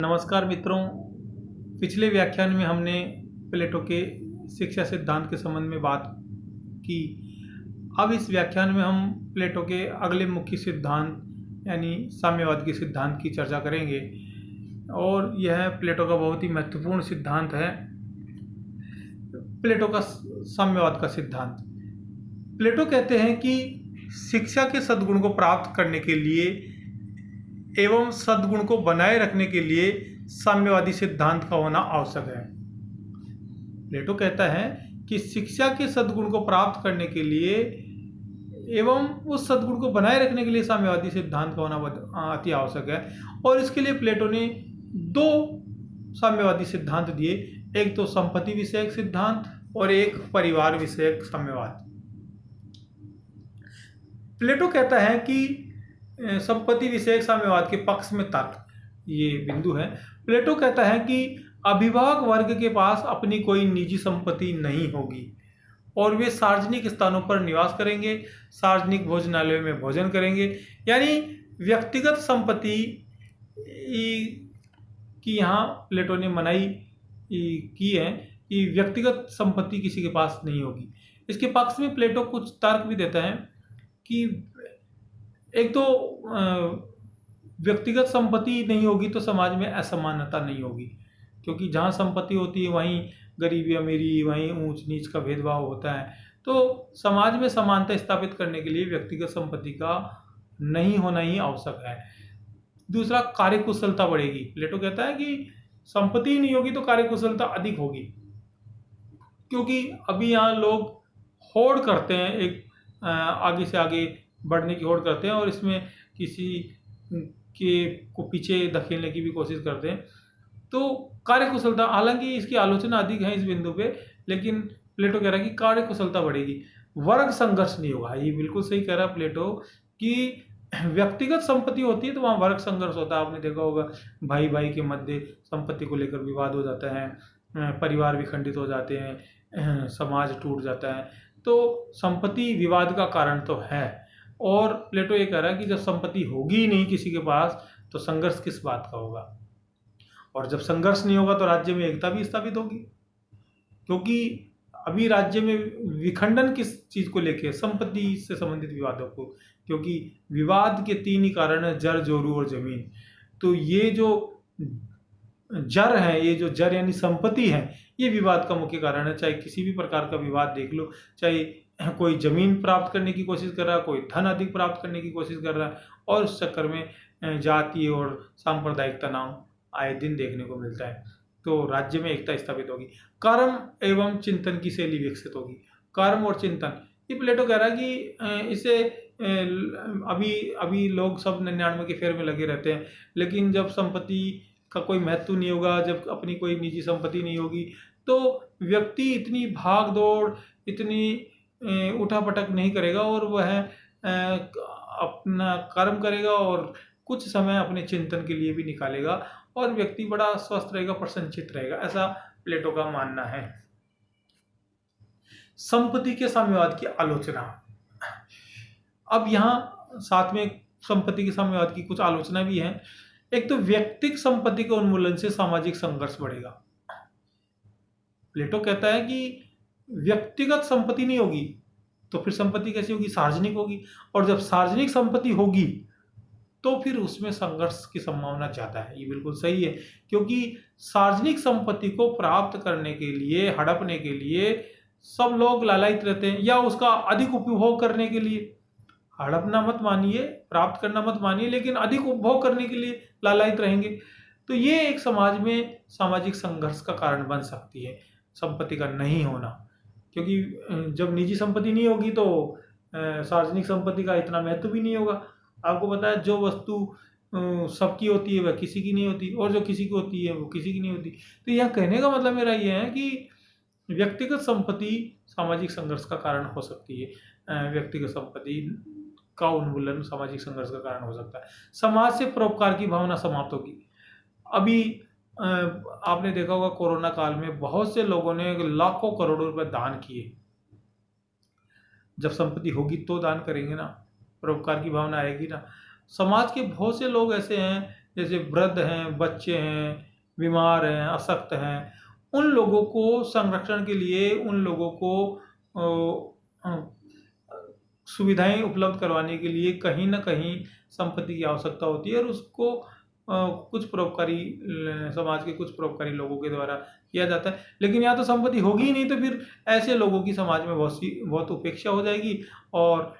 नमस्कार मित्रों। पिछले व्याख्यान में हमने प्लेटो के शिक्षा सिद्धांत के संबंध में बात की। अब इस व्याख्यान में हम प्लेटो के अगले मुख्य सिद्धांत यानी साम्यवाद के सिद्धांत की चर्चा करेंगे और यह प्लेटो का बहुत ही महत्वपूर्ण सिद्धांत है। प्लेटो का साम्यवाद का सिद्धांत। प्लेटो कहते हैं कि शिक्षा के सद्गुण को प्राप्त करने के लिए एवं सद्गुण को बनाए रखने के लिए साम्यवादी सिद्धांत का होना आवश्यक है। प्लेटो कहता है कि शिक्षा के सद्गुण को प्राप्त करने के लिए एवं उस सद्गुण को बनाए रखने के लिए साम्यवादी सिद्धांत का होना अति आवश्यक है। और इसके लिए प्लेटो ने दो साम्यवादी सिद्धांत दिए, एक तो संपत्ति विषयक सिद्धांत और एक परिवार विषयक साम्यवाद। प्लेटो कहता है कि संपत्ति विषयक साम्यवाद के पक्ष में तर्क, ये बिंदु है। प्लेटो कहता है कि अभिभावक वर्ग के पास अपनी कोई निजी संपत्ति नहीं होगी और वे सार्वजनिक स्थानों पर निवास करेंगे, सार्वजनिक भोजनालयों में भोजन करेंगे। यानी व्यक्तिगत संपत्ति की यहाँ प्लेटो ने मनाही की है कि व्यक्तिगत संपत्ति किसी के पास नहीं होगी। इसके पक्ष में प्लेटो कुछ तर्क भी देता है कि एक तो व्यक्तिगत संपत्ति नहीं होगी तो समाज में असमानता नहीं होगी, क्योंकि जहाँ संपत्ति होती है वहीं गरीबी अमीरी, वहीं ऊंच नीच का भेदभाव होता है। तो समाज में समानता स्थापित करने के लिए व्यक्तिगत संपत्ति का नहीं होना ही आवश्यक है। दूसरा, कार्यकुशलता बढ़ेगी। प्लेटो कहता है कि संपत्ति नहीं होगी तो कार्यकुशलता अधिक होगी, क्योंकि अभी यहाँ लोग होड़ करते हैं, एक आगे से आगे बढ़ने की होड़ करते हैं और इसमें किसी के को पीछे धकेलने की भी कोशिश करते हैं। तो कार्यकुशलता, हालांकि इसकी आलोचना अधिक है इस बिंदु पे, लेकिन प्लेटो कह रहा है कि कार्यकुशलता बढ़ेगी, वर्ग संघर्ष नहीं होगा। ये बिल्कुल सही कह रहा है प्लेटो कि व्यक्तिगत संपत्ति होती है तो वहाँ वर्ग संघर्ष होता है। आपने देखा होगा भाई भाई के मध्य संपत्ति को लेकर विवाद हो जाता है, परिवार विखंडित हो जाते हैं, समाज टूट जाता है। तो संपत्ति विवाद का कारण तो है। और प्लेटो ये कह रहा है कि जब संपत्ति होगी ही नहीं किसी के पास तो संघर्ष किस बात का होगा, और जब संघर्ष नहीं होगा तो राज्य में एकता भी स्थापित होगी। क्योंकि अभी राज्य में विखंडन किस चीज को लेके, संपत्ति से संबंधित विवादों को, क्योंकि विवाद के तीन ही कारण है, जर, जोरू और जमीन। तो ये जो जर है, ये जो जर यानी संपत्ति है, ये विवाद का मुख्य कारण है। चाहे किसी भी प्रकार का विवाद देख लो, चाहे कोई जमीन प्राप्त करने की कोशिश कर रहा है, कोई धन अधिक प्राप्त करने की कोशिश कर रहा है, और उस चक्कर में जाति और सांप्रदायिक तनाव आए दिन देखने को मिलता है। तो राज्य में एकता स्थापित होगी, कर्म एवं चिंतन की शैली विकसित होगी। कर्म और चिंतन, ये प्लेटो कह रहा है कि इसे अभी लोग सब 99 के फेर में लगे रहते हैं, लेकिन जब संपत्ति का कोई महत्व नहीं होगा, जब अपनी कोई निजी संपत्ति नहीं होगी, तो व्यक्ति इतनी भाग दौड़, इतनी उठापटक नहीं करेगा और वह अपना कर्म करेगा और कुछ समय अपने चिंतन के लिए भी निकालेगा और व्यक्ति बड़ा स्वस्थ रहेगा, प्रसन्नचित रहेगा। ऐसा प्लेटो का मानना है। संपत्ति के साम्यवाद की आलोचना। अब यहाँ साथ में संपत्ति के साम्यवाद की कुछ आलोचना भी है। एक तो व्यक्तिगत संपत्ति के उन्मूलन से सामाजिक संघर्ष बढ़ेगा। प्लेटो कहता है कि व्यक्तिगत संपत्ति नहीं होगी तो फिर संपत्ति कैसी होगी, सार्वजनिक होगी, और जब सार्वजनिक संपत्ति होगी तो फिर उसमें संघर्ष की संभावना ज्यादा है। ये बिल्कुल सही है, क्योंकि सार्वजनिक संपत्ति को प्राप्त करने के लिए, हड़पने के लिए सब लोग लालायित रहते हैं, या उसका अधिक उपभोग करने के लिए। हड़पना मत मानिए, प्राप्त करना मत मानिए, लेकिन अधिक उपभोग करने के लिए लालायित रहेंगे। तो ये एक समाज में सामाजिक संघर्ष का कारण बन सकती है, संपत्ति का नहीं होना। क्योंकि जब निजी संपत्ति नहीं होगी तो सार्वजनिक संपत्ति का इतना महत्व भी नहीं होगा। आपको पता है, जो वस्तु सबकी होती है वह किसी की नहीं होती, और जो किसी की होती है वो किसी की नहीं होती। तो यह कहने का मतलब मेरा ये है कि व्यक्तिगत संपत्ति सामाजिक संघर्ष का कारण हो सकती है। व्यक्तिगत संपत्ति का उन्मूलन सामाजिक संघर्ष का कारण हो सकता है। समाज से परोपकार की भावना समाप्त होगी। अभी आपने देखा होगा कोरोना काल में बहुत से लोगों ने लाखों करोड़ों रुपए दान किए। जब संपत्ति होगी तो दान करेंगे ना, परोपकार की भावना आएगी ना। समाज के बहुत से लोग ऐसे हैं जैसे वृद्ध हैं, बच्चे हैं, बीमार हैं, अशक्त हैं, उन लोगों को संरक्षण के लिए, उन लोगों को सुविधाएं उपलब्ध करवाने के लिए कहीं ना कहीं संपत्ति की आवश्यकता होती है, और उसको कुछ परोपकारी समाज के कुछ परोपकारी लोगों के द्वारा किया जाता है। लेकिन यहाँ तो संपत्ति होगी ही नहीं, तो फिर ऐसे लोगों की समाज में बहुत उपेक्षा हो जाएगी, और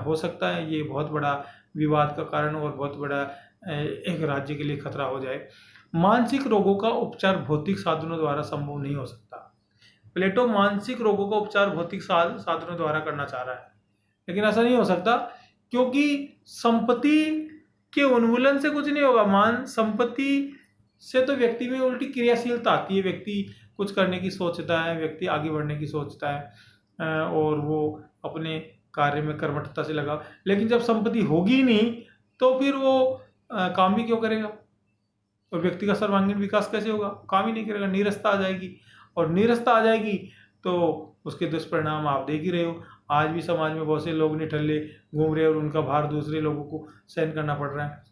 हो सकता है ये बहुत बड़ा विवाद का कारण और बहुत बड़ा एक राज्य के लिए खतरा हो जाए। मानसिक रोगों का उपचार भौतिक साधनों द्वारा संभव नहीं हो सकता। प्लेटो मानसिक रोगों का उपचार भौतिक साधनों द्वारा करना चाह रहा है, लेकिन ऐसा नहीं हो सकता, क्योंकि संपत्ति के उन्मूलन से कुछ नहीं होगा। संपत्ति से तो व्यक्ति में उल्टी क्रियाशीलता आती है, व्यक्ति कुछ करने की सोचता है, व्यक्ति आगे बढ़ने की सोचता है, और वो अपने कार्य में कर्मठता से लगा। लेकिन जब संपत्ति होगी ही नहीं, तो फिर वो काम भी क्यों करेगा, और व्यक्ति का सर्वांगीण विकास कैसे होगा? काम ही नहीं करेगा, नीरसता आ जाएगी, और नीरसता आ जाएगी तो उसके दुष्परिणाम आप देख ही रहे हो। आज भी समाज में बहुत से लोग निठल्ले घूम रहे हैं, और उनका भार दूसरे लोगों को सहन करना पड़ रहा है।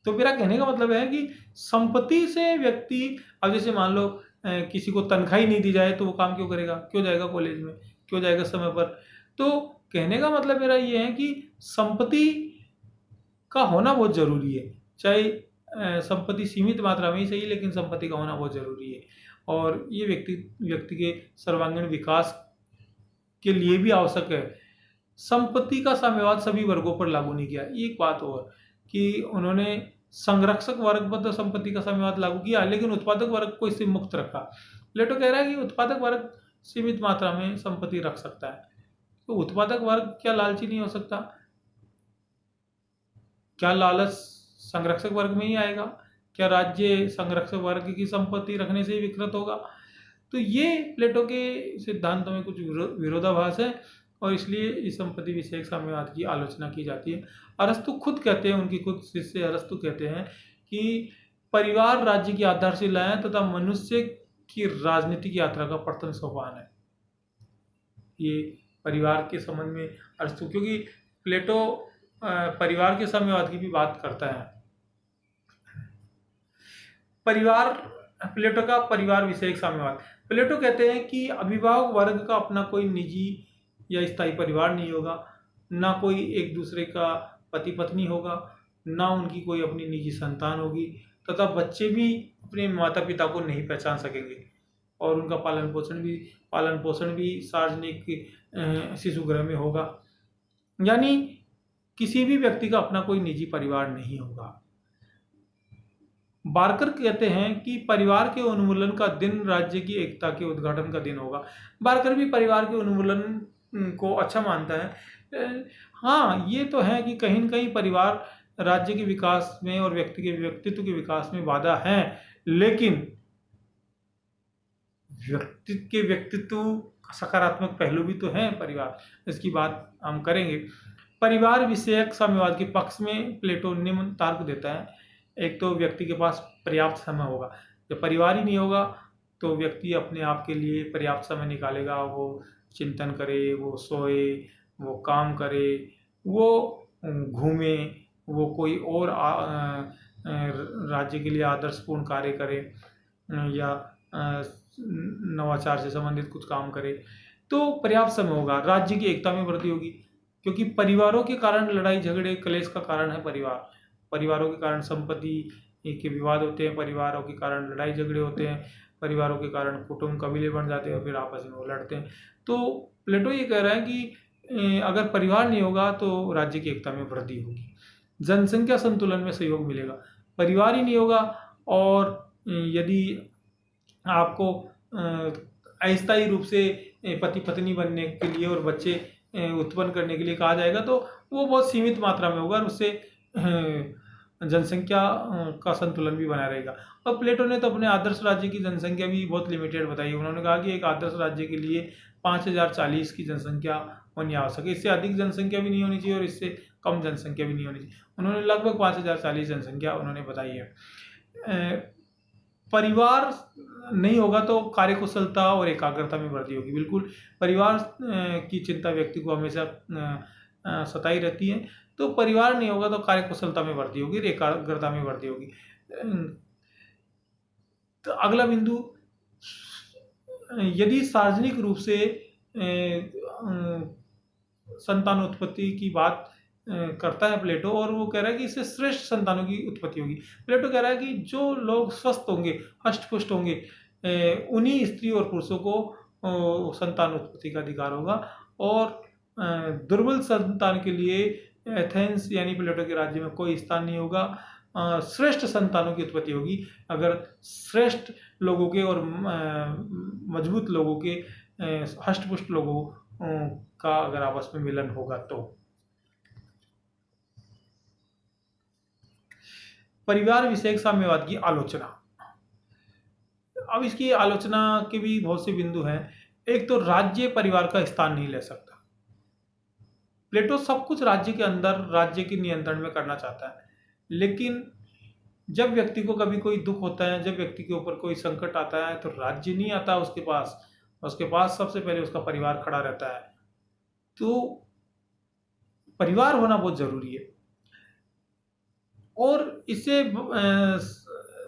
तो मेरा कहने का मतलब है कि संपत्ति से व्यक्ति, अब जैसे मान लो किसी को तनख्वाह ही नहीं दी जाए, तो वो काम क्यों करेगा, क्यों जाएगा कॉलेज में, क्यों जाएगा समय पर? तो कहने का मतलब मेरा ये है कि संपत्ति का होना बहुत जरूरी है, चाहे संपत्ति सीमित मात्रा में ही सही, लेकिन संपत्ति का होना बहुत जरूरी है, और ये व्यक्ति के सर्वांगीण विकास के लिए भी आवश्यक है। संपत्ति का साम्यवाद सभी वर्गों पर लागू नहीं किया। एक बात और, कि उन्होंने संरक्षक वर्ग पर तो संपत्ति का साम्यवाद लागू किया, लेकिन उत्पादक वर्ग को इससे मुक्त रखा। प्लेटो कह रहा है कि उत्पादक वर्ग सीमित मात्रा में संपत्ति रख सकता है। तो उत्पादक वर्ग क्या लालची नहीं हो सकता? क्या लालच संरक्षक वर्ग में ही आएगा? क्या राज्य संरक्षक वर्ग की संपत्ति रखने से ही विकृत होगा? तो ये प्लेटो के सिद्धांतों में कुछ विरोधाभास है, और इसलिए इस संपत्ति विषयक साम्यवाद की आलोचना की जाती है। अरस्तु खुद कहते हैं, उनकी खुद शिष्य अरस्तु कहते हैं कि परिवार राज्य की आधारशिला है तथा मनुष्य की राजनीतिक यात्रा का प्रथम सोपान है। ये परिवार के संबंध में अरस्तु, क्योंकि प्लेटो परिवार के साम्यवाद की भी बात करता है। प्लेटो का परिवार विषयक साम्यवाद। प्लेटो कहते हैं कि अभिभावक वर्ग का अपना कोई निजी या स्थायी परिवार नहीं होगा, ना कोई एक दूसरे का पति पत्नी होगा, ना उनकी कोई अपनी निजी संतान होगी, तथा बच्चे भी अपने माता पिता को नहीं पहचान सकेंगे, और उनका पालन पोषण भी सार्वजनिक शिशु गृह में होगा। यानी किसी भी व्यक्ति का अपना कोई निजी परिवार नहीं होगा। बार्कर कहते हैं कि परिवार के उन्मूलन का दिन राज्य की एकता के उद्घाटन का दिन होगा। बार्कर भी परिवार के उन्मूलन को अच्छा मानता है। हाँ, ये तो है कि कहीं न कहीं परिवार राज्य के विकास में और व्यक्ति के व्यक्तित्व के विकास में बाधा है, लेकिन व्यक्तित्व सकारात्मक पहलू भी तो है परिवार, इसकी बात हम करेंगे। परिवार विषयक साम्यवाद के पक्ष में प्लेटो निम्न तर्क देता है। एक तो व्यक्ति के पास पर्याप्त समय होगा। जब परिवार ही नहीं होगा तो व्यक्ति अपने आप के लिए पर्याप्त समय निकालेगा, वो चिंतन करे, वो सोए, वो काम करे, वो घूमे, वो कोई और राज्य के लिए आदर्शपूर्ण कार्य करे, या नवाचार से संबंधित कुछ काम करे, तो पर्याप्त समय होगा। राज्य की एकता में वृद्धि होगी, क्योंकि परिवारों के कारण लड़ाई झगड़े क्लेश का कारण है परिवार। परिवारों के कारण संपत्ति के विवाद होते हैं, परिवारों के कारण लड़ाई झगड़े होते हैं, परिवारों के कारण कुटुंब कबीले बन जाते हैं और फिर आपस में वो लड़ते हैं। तो प्लेटो ये कह रहा है कि अगर परिवार नहीं होगा तो राज्य की एकता में वृद्धि होगी, जनसंख्या संतुलन में सहयोग मिलेगा। परिवार ही नहीं होगा, और यदि आपको अस्थायी रूप से पति पत्नी बनने के लिए और बच्चे उत्पन्न करने के लिए कहा जाएगा, तो वो बहुत सीमित मात्रा में होगा, और उससे जनसंख्या का संतुलन भी बना रहेगा। और प्लेटो ने तो अपने आदर्श राज्य की जनसंख्या भी बहुत लिमिटेड बताई है। उन्होंने कहा कि एक आदर्श राज्य के लिए 5040 की जनसंख्या होनी आवश्यक है, इससे अधिक जनसंख्या भी नहीं होनी चाहिए और इससे कम जनसंख्या भी नहीं होनी चाहिए। उन्होंने लगभग 5040 जनसंख्या उन्होंने बताई है। परिवार नहीं होगा तो कार्यकुशलता और एकाग्रता में वृद्धि होगी। बिल्कुल, परिवार की चिंता व्यक्ति को हमेशा सताई रहती है। तो परिवार नहीं होगा तो कार्यकुशलता में वृद्धि होगी, एकाग्रता में वृद्धि होगी। तो अगला बिंदु, यदि सार्वजनिक रूप से संतानोत्पत्ति की बात करता है प्लेटो, और वो कह रहा है कि इससे श्रेष्ठ संतानों की उत्पत्ति होगी। प्लेटो कह रहा है कि जो लोग स्वस्थ होंगे, हष्ट-पुष्ट होंगे, उन्हीं स्त्री और पुरुषों को संतान उत्पत्ति का अधिकार होगा, और दुर्बल संतान के लिए एथेंस यानी प्लेटो के राज्य में कोई स्थान नहीं होगा। श्रेष्ठ संतानों की उत्पत्ति होगी अगर श्रेष्ठ लोगों के और मजबूत लोगों के, हष्ट-पुष्ट लोगों का अगर आपस में मिलन होगा तो। परिवार विषयक साम्यवाद की आलोचना। अब इसकी आलोचना के भी बहुत से बिंदु हैं। एक तो राज्य परिवार का स्थान नहीं ले सकता। प्लेटो सब कुछ राज्य के अंदर, राज्य के नियंत्रण में करना चाहता है, लेकिन जब व्यक्ति को कभी कोई दुख होता है, जब व्यक्ति के ऊपर कोई संकट आता है, तो राज्य नहीं आता उसके पास सबसे पहले उसका परिवार खड़ा रहता है। तो परिवार होना बहुत जरूरी है, और इससे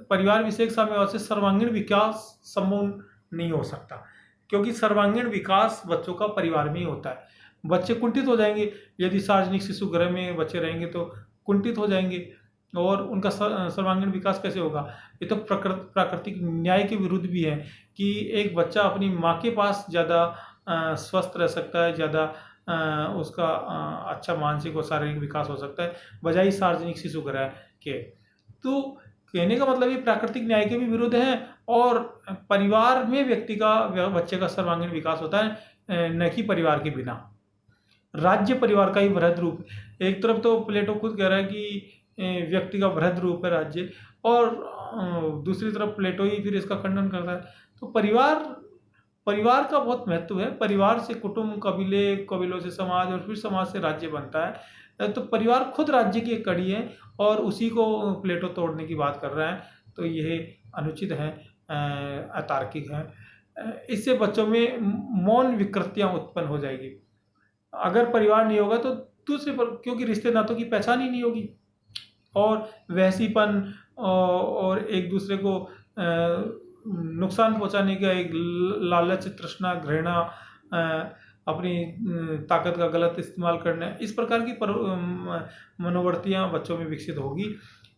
परिवार विषयक साम्यवाद से सर्वांगीण विकास संभव नहीं हो सकता, क्योंकि सर्वांगीण विकास बच्चों का परिवार में ही होता है। बच्चे कुंठित हो जाएंगे यदि सार्वजनिक शिशु गृह में बच्चे रहेंगे, तो कुंठित हो जाएंगे, और उनका सर्वांगीण विकास कैसे होगा? ये तो प्राकृतिक न्याय के विरुद्ध भी है कि एक बच्चा अपनी माँ के पास ज़्यादा स्वस्थ रह सकता है, ज़्यादा उसका अच्छा मानसिक और शारीरिक विकास हो सकता है, बजाय सार्वजनिक शिशु गृह के। तो कहने का मतलब ये प्राकृतिक न्याय के भी विरुद्ध है, और परिवार में व्यक्ति का, बच्चे का सर्वांगीण विकास होता है, न कि परिवार के बिना। राज्य परिवार का ही वृहद रूप। एक तरफ तो प्लेटो खुद कह रहा है कि व्यक्ति का वृहद रूप है राज्य, और दूसरी तरफ प्लेटो ही फिर इसका खंडन करता है। तो परिवार का बहुत महत्व है। परिवार से कुटुंब, कबीले, कबीलों से समाज, और फिर समाज से राज्य बनता है। तो परिवार खुद राज्य की एक कड़ी है, और उसी को प्लेटो तोड़ने की बात कर रहा है। तो यह अनुचित है, अतार्किक है। इससे बच्चों में मौन विकृतियां उत्पन्न हो जाएगी। अगर परिवार नहीं होगा तो दूसरे पर, क्योंकि रिश्ते नातों की पहचान ही नहीं होगी, और वैसीपन और एक दूसरे को नुकसान पहुंचाने का एक लालच, तृष्णा, घृणा, अपनी ताकत का गलत इस्तेमाल करना, इस प्रकार की मनोवृत्तियां बच्चों में विकसित होगी,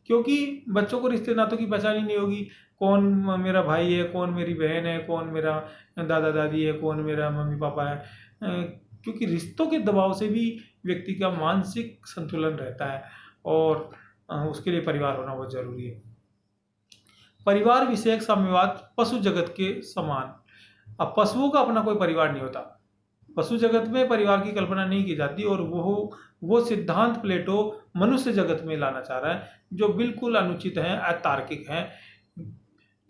क्योंकि बच्चों को रिश्ते नातों की पहचान ही नहीं होगी। कौन मेरा भाई है, कौन मेरी बहन है, कौन मेरा दादा दादी है, कौन मेरा मम्मी पापा है, क्योंकि रिश्तों के दबाव से भी व्यक्ति का मानसिक संतुलन रहता है, और उसके लिए परिवार होना बहुत जरूरी है। परिवार विषयक साम्यवाद पशु जगत के समान। अब पशुओं का अपना कोई परिवार नहीं होता, पशु जगत में परिवार की कल्पना नहीं की जाती, और वो सिद्धांत प्लेटो मनुष्य जगत में लाना चाह रहा है, जो बिल्कुल अनुचित है, अतार्किक है।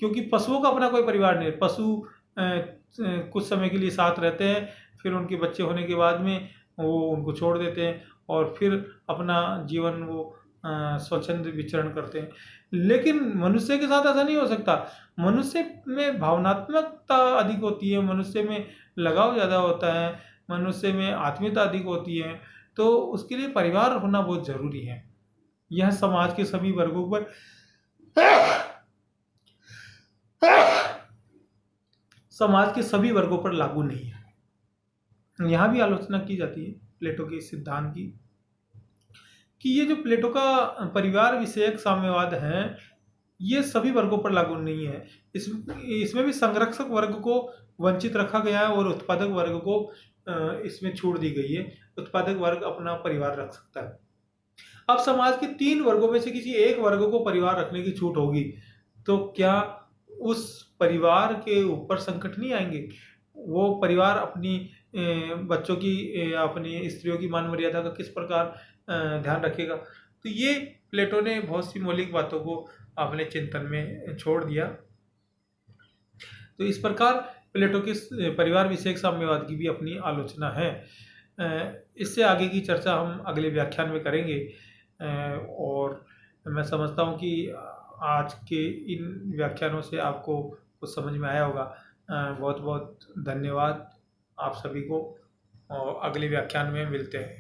क्योंकि पशुओं का अपना कोई परिवार नहीं है। पशु कुछ समय के लिए साथ रहते हैं, फिर उनके बच्चे होने के बाद में वो उनको छोड़ देते हैं, और फिर अपना जीवन वो स्वच्छंद विचरण करते हैं। लेकिन मनुष्य के साथ ऐसा नहीं हो सकता। मनुष्य में भावनात्मकता अधिक होती है, मनुष्य में लगाव ज़्यादा होता है, मनुष्य में आत्मीयता अधिक होती है। तो उसके लिए परिवार होना बहुत जरूरी है। यह समाज के सभी वर्गों पर लागू नहीं है। यहाँ भी आलोचना की जाती है प्लेटो के सिद्धांत की, कि ये जो प्लेटो का परिवार विषयक साम्यवाद है, ये सभी वर्गों पर लागू नहीं है। इसमें भी संरक्षक वर्ग को वंचित रखा गया है, और उत्पादक वर्ग को इसमें छूट दी गई है। उत्पादक वर्ग अपना परिवार रख सकता है। अब समाज के 3 वर्गों में से किसी एक वर्ग को परिवार रखने की छूट होगी, तो क्या उस परिवार के ऊपर संकट नहीं आएंगे? वो परिवार अपनी बच्चों की, अपनी स्त्रियों की मान मर्यादा का किस प्रकार ध्यान रखेगा? तो ये प्लेटो ने बहुत सी मौलिक बातों को अपने चिंतन में छोड़ दिया। तो इस प्रकार प्लेटो के परिवार विषयक साम्यवाद की भी अपनी आलोचना है। इससे आगे की चर्चा हम अगले व्याख्यान में करेंगे, और मैं समझता हूँ कि आज के इन व्याख्यानों से आपको कुछ समझ में आया होगा। बहुत बहुत धन्यवाद आप सभी को, और अगले व्याख्यान में मिलते हैं।